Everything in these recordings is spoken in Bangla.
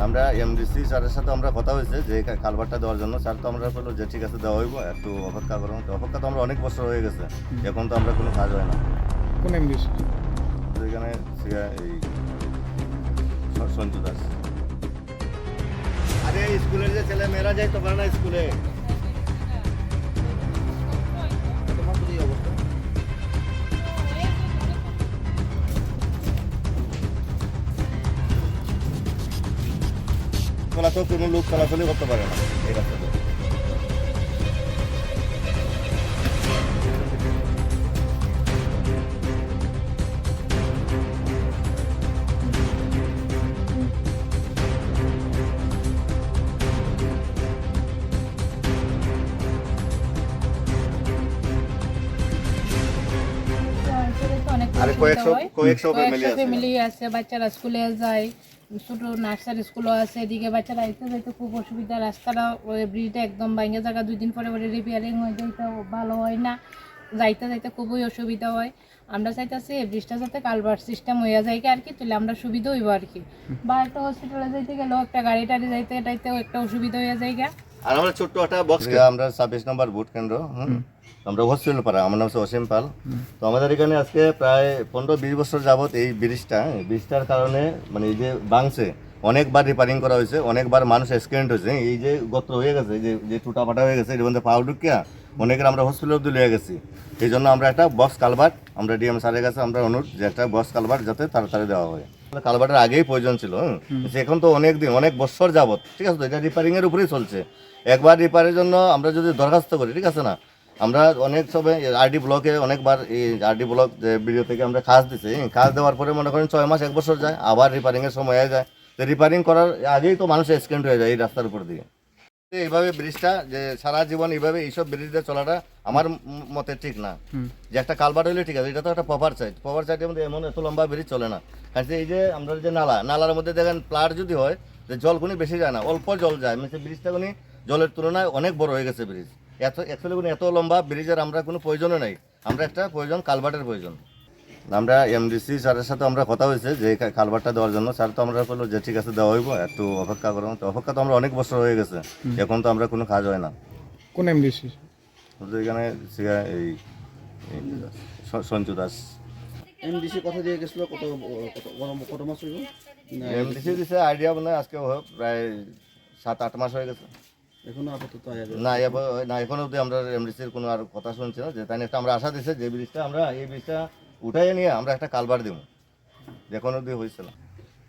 আমরা এমডিসি স্যারের সাথে আমরা কথা হয়েছে যে কালভারটা দেওয়ার জন্য। স্যার তো আমরা বললো যে ঠিক আছে দেওয়া হইব, একটু অপেক্ষা করুন। তো অপেক্ষা তো আমরা অনেক বছর হয়ে গেছে, এখন তো আমরা কোনো কাজ হয় না। কোন এমডিসি? তো এখানে এই সঞ্জু দাস। আরে স্কুলের যে ছেলে মেয়েরা যাইতে পারে না স্কুলে, তোমার তো এই অবস্থা। তো কোনো লোক চলাচলই করতে পারে না এই রাস্তাতে। আরে কয়েকশো ফ্যামিলি আছে, বাচ্চারা স্কুলে যায়, ছোট নার্সারি স্কুলও আছে, এদিকে বাচ্চারা আইতে যাইতে খুব অসুবিধা। রাস্তাটা ব্রিজটা একদম ভাঙে জায়গা, 2 দিন পরে পরে রিপেয়ারিং হয়ে যাইতে ভালো হয় না, যাইতে যাইতে খুবই অসুবিধা হয়। আমরা চাইতেছি এই ব্রিজটা যাতে কালভার্ট সিস্টেম হয়ে যায় আর কি, তাহলে আমরা সুবিধা হইব আর কি। বা একটা হসপিটালে যাইতে গেলেও একটা গাড়ি টাড়ি যাইতে এটাইতেও একটা অসুবিধা হয়ে যায়। আর আমরা ছোট্ট একটা বক্স, আমরা 26 নম্বর ভোট কেন্দ্র, আমরা হসপিটাল পাড়া, আমার নাম হচ্ছে অসীম পাল। তো আমাদের এখানে আজকে প্রায় 15-20 বছর যাবত এই ব্রিজটার কারণে মানে এই যে ভাঙছে, অনেকবার রিপেয়ারিং করা হয়েছে, অনেকবার মানুষ অ্যাক্সিডেন্ট হয়েছে। এই যে গর্ত হয়ে গেছে, যে টুটা ফাটা হয়ে গেছে, এর মধ্যে পাও ঢুকিয়া অনেকের আমরা হসপিটাল অব্দি লিয়ে গেছি। এই জন্য আমরা একটা বক্স কালভার্ট, আমরা ডিএম স্যারের কাছে আমরা অনুরোধ যে একটা বক্স কালভার্ট যাতে তাড়াতাড়ি দেওয়া হয়। কালভার্টের আগেই প্রয়োজন ছিল, এখন তো অনেক বছর যাবত, ঠিক আছে, তো এটা রিপেয়ারিং এর উপরেই চলছে। একবার রিপেয়ারের জন্য আমরা যদি দরখাস্ত করি, ঠিক আছে না, আমরা অনেক সময় আরডি ব্লকে অনেকবার এই আরডি ব্লক ভিডিও থেকে আমরা কাজ দিচ্ছি, কাজ দেওয়ার পরে মনে করেন 6 মাস 1 বছর যায়, আবার রিপেয়ারিংয়ের সময় হয়ে যায়। তো রিপেয়ারিং করার আগেই তো মানুষ অ্যাক্সিডেন্ট হয়ে যায় এই রাস্তার উপর দিয়ে। এইভাবে ব্রিজটা যে সারা জীবন এইভাবে এইসব ব্রিজ দিয়ে চলাটা আমার মতে ঠিক না। যে একটা কালভার্ট হইলে ঠিক আছে, এটা তো একটা প্রপার সাইডের মধ্যে এমন এত লম্বা ব্রিজ চলে না। কারণ এই যে আমরা যে নালার মধ্যে দেখেন প্লাট যদি হয়, যে জল কোনো বেশি যায় না, অল্প জল যায়, মানে ব্রিজটা কোনো জলের তুলনায় অনেক বড় হয়ে গেছে ব্রিজ। এত লম্বা ব্রিজের আমরা কোনো প্রয়োজনও নাই, আমরা একটা কালভার্টের প্রয়োজন। আমরা এমডিসি স্যারের সাথে আমরা কথা হয়েছে যে কালভার্টটা দেওয়ার জন্য। স্যার তো আমরা বললো যে ঠিক আছে দেওয়া হইব, একটু অপেক্ষা করুন। তো অপেক্ষা তো আমরা অনেক বছর হয়ে গেছে, এখন তো আমরা কোনো কাজ হয় না। কোন এমডিসি? এখানে এই সঞ্জু দাস। এমডিসি কথা দিয়ে গেছিল কত মাস হইব? এমডিসি দিছে আইডিয়া মানে আজকে প্রায় 7-8 মাস হয়ে গেছে। এখনো আপাতত না এখন অবধি আমরা এমডিসির কোনো আর কথা শুনছি না। যে তাই একটা আমরা আশা দিচ্ছে যে ব্রিজটা আমরা এই ব্রিজটা উঠাই নিয়ে আমরা একটা কালভার্ট দেবো, এখন অবধি হয়েছে না।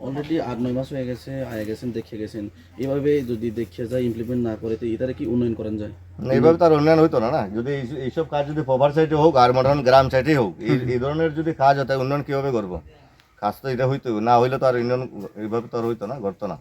অলরেডি 8-9 মাস হয়ে গেছে, আয়া গেছেন, দেখে গেছেন। এইভাবে যদি দেখে যায়, ইমপ্লিমেন্ট না করে, তো এটারে কি উন্নয়ন করেন যায়? এইভাবে তার উন্নয়ন হইতো না। যদি এইসব কাজ যদি প্রপার সাইডে হোক আর মনে গ্রাম সাইডেই হোক, এই ধরনের যদি কাজ হতো, উন্নয়ন কিভাবে করবো? কাজ তো এটা হইতো না, হইলে তো আর উন্নয়ন এইভাবে তো আর হইতো না, করতো না।